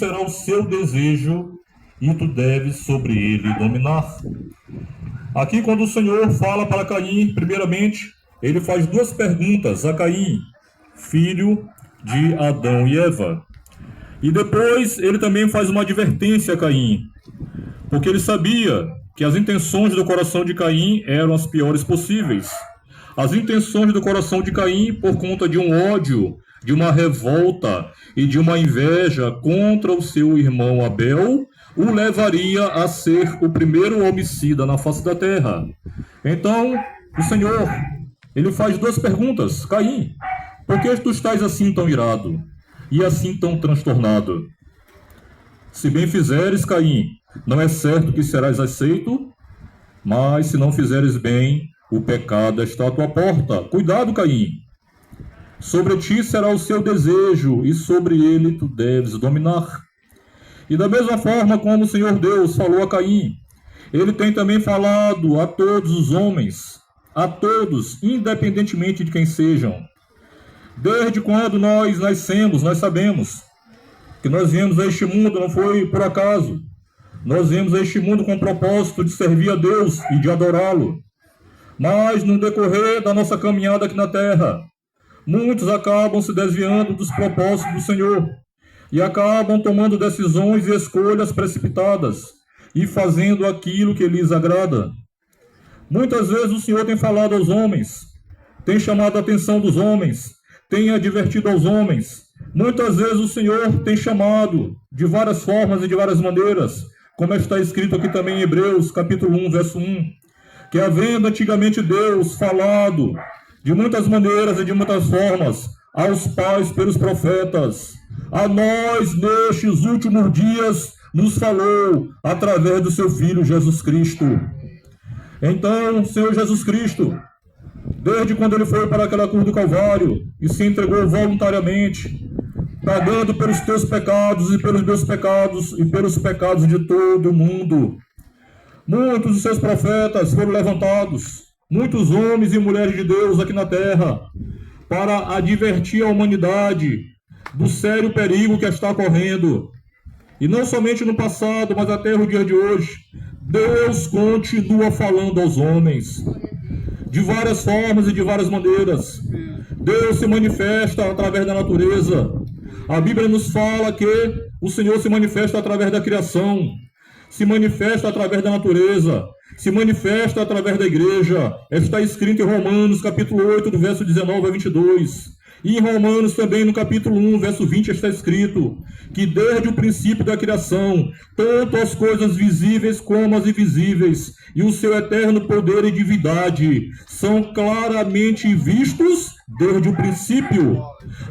será o seu desejo e tu deves sobre ele dominar. Aqui, quando o Senhor fala para Caim, primeiramente, ele faz duas perguntas a Caim, filho de Adão e Eva. E depois ele também faz uma advertência a Caim, porque ele sabia que as intenções do coração de Caim eram as piores possíveis. As intenções do coração de Caim, por conta de um ódio, de uma revolta e de uma inveja contra o seu irmão Abel, o levaria a ser o primeiro homicida na face da terra. Então, o Senhor, ele faz duas perguntas. Caim, por que tu estás assim tão irado e assim tão transtornado? Se bem fizeres, Caim, não é certo que serás aceito, mas se não fizeres bem, o pecado está à tua porta. Cuidado, Caim. Sobre ti será o seu desejo, e sobre ele tu deves dominar. E da mesma forma como o Senhor Deus falou a Caim, ele tem também falado a todos os homens, a todos, independentemente de quem sejam. Desde quando nós nascemos, nós sabemos que nós viemos a este mundo, não foi por acaso. Nós viemos a este mundo com o propósito de servir a Deus e de adorá-lo. Mas no decorrer da nossa caminhada aqui na terra, muitos acabam se desviando dos propósitos do Senhor e acabam tomando decisões e escolhas precipitadas e fazendo aquilo que lhes agrada. Muitas vezes o Senhor tem falado aos homens, tem chamado a atenção dos homens, tem advertido aos homens. Muitas vezes o Senhor tem chamado de várias formas e de várias maneiras, como está escrito aqui também em Hebreus, capítulo 1, verso 1, que havendo antigamente Deus falado de muitas maneiras e de muitas formas aos pais pelos profetas, a nós nestes últimos dias nos falou através do seu Filho Jesus Cristo. Então, o Senhor Jesus Cristo, desde quando ele foi para aquela cruz do Calvário e se entregou voluntariamente, pagando pelos teus pecados e pelos meus pecados e pelos pecados de todo o mundo, muitos dos seus profetas foram levantados, muitos homens e mulheres de Deus aqui na terra, para advertir a humanidade do sério perigo que está correndo. E não somente no passado, mas até o dia de hoje, Deus continua falando aos homens, de várias formas e de várias maneiras. Deus se manifesta através da natureza. A Bíblia nos fala que o Senhor se manifesta através da criação, se manifesta através da natureza, se manifesta através da igreja. Está escrito em Romanos, capítulo 8, do verso 19 a 22. E em Romanos também, no capítulo 1, verso 20, está escrito que desde o princípio da criação, tanto as coisas visíveis como as invisíveis, e o seu eterno poder e divindade, são claramente vistos desde o princípio,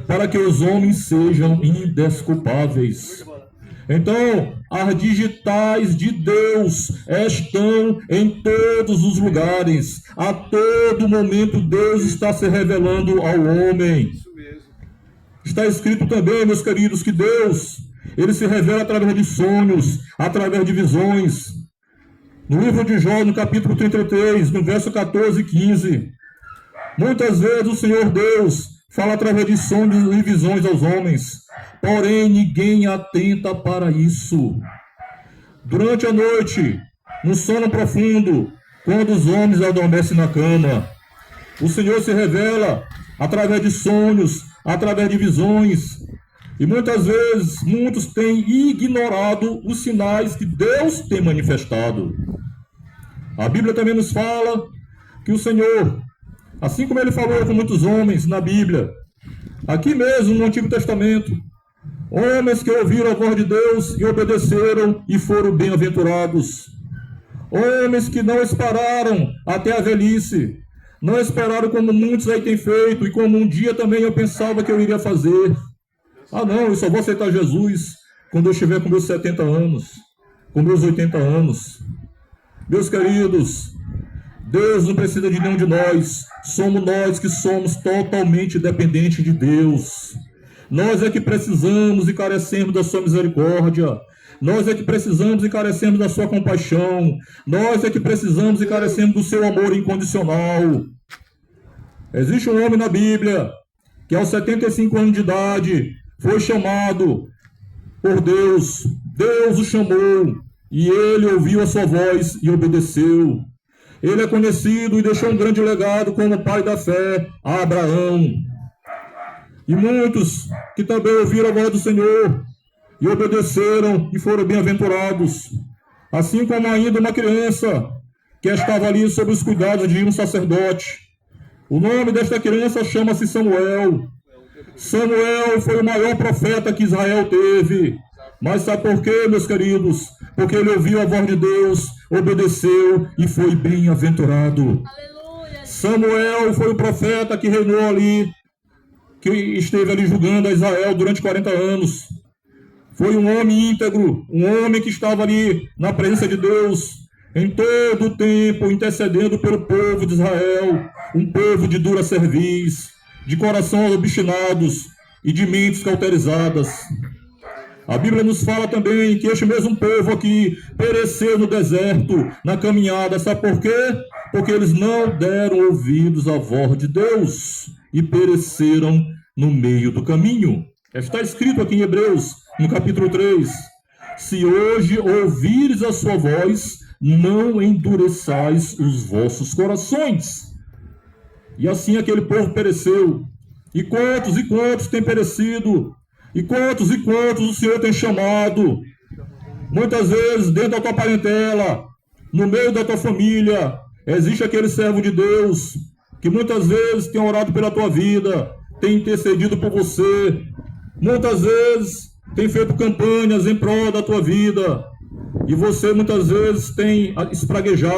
para que os homens sejam indesculpáveis. Então, as digitais de Deus estão em todos os lugares. A todo momento Deus está se revelando ao homem. Está escrito também, meus queridos, que Deus, ele se revela através de sonhos, através de visões. No livro de Jó, no capítulo 33, no verso 14 e 15, muitas vezes o Senhor Deus fala através de sonhos e visões aos homens. Porém, ninguém atenta para isso. Durante a noite, no sono profundo, quando os homens adormecem na cama, o Senhor se revela através de sonhos, através de visões. E muitas vezes, muitos têm ignorado os sinais que Deus tem manifestado. A Bíblia também nos fala que o Senhor, assim como ele falou com muitos homens na Bíblia, aqui mesmo no Antigo Testamento, homens que ouviram a voz de Deus e obedeceram e foram bem-aventurados. Homens que não esperaram até a velhice, não esperaram como muitos aí têm feito e como um dia também eu pensava que eu iria fazer. Ah não, eu só vou aceitar Jesus quando eu estiver com meus 70 anos, com meus 80 anos. Meus queridos, Deus não precisa de nenhum de nós, somos nós que somos totalmente dependentes de Deus. Nós é que precisamos e carecemos da sua misericórdia. Nós é que precisamos e carecemos da sua compaixão. Nós é que precisamos e carecemos do seu amor incondicional. Existe um homem na Bíblia que aos 75 anos de idade foi chamado por Deus. Deus o chamou e ele ouviu a sua voz e obedeceu. Ele é conhecido e deixou um grande legado como pai da fé a Abraão. E muitos que também ouviram a voz do Senhor e obedeceram e foram bem-aventurados. Assim como ainda uma criança que estava ali sob os cuidados de um sacerdote. O nome desta criança chama-se Samuel. Samuel foi o maior profeta que Israel teve. Mas sabe por quê, meus queridos? Porque ele ouviu a voz de Deus, obedeceu e foi bem-aventurado. Samuel foi o profeta que reinou ali, que esteve ali julgando a Israel durante 40 anos. Foi um homem íntegro, um homem que estava ali na presença de Deus, em todo o tempo, intercedendo pelo povo de Israel, um povo de dura cerviz, de corações obstinados e de mentes cauterizadas. A Bíblia nos fala também que este mesmo povo aqui pereceu no deserto, na caminhada. Sabe por quê? Porque eles não deram ouvidos à voz de Deus e pereceram no meio do caminho. Está escrito aqui em Hebreus, no capítulo 3. Se hoje ouvires a sua voz, não endureçais os vossos corações. E assim aquele povo pereceu. E quantos têm perecido? E quantos o Senhor tem chamado? Muitas vezes dentro da tua parentela, no meio da tua família, existe aquele servo de Deus que muitas vezes tem orado pela tua vida, tem intercedido por você, muitas vezes tem feito campanhas em prol da tua vida, e você muitas vezes tem espraguejado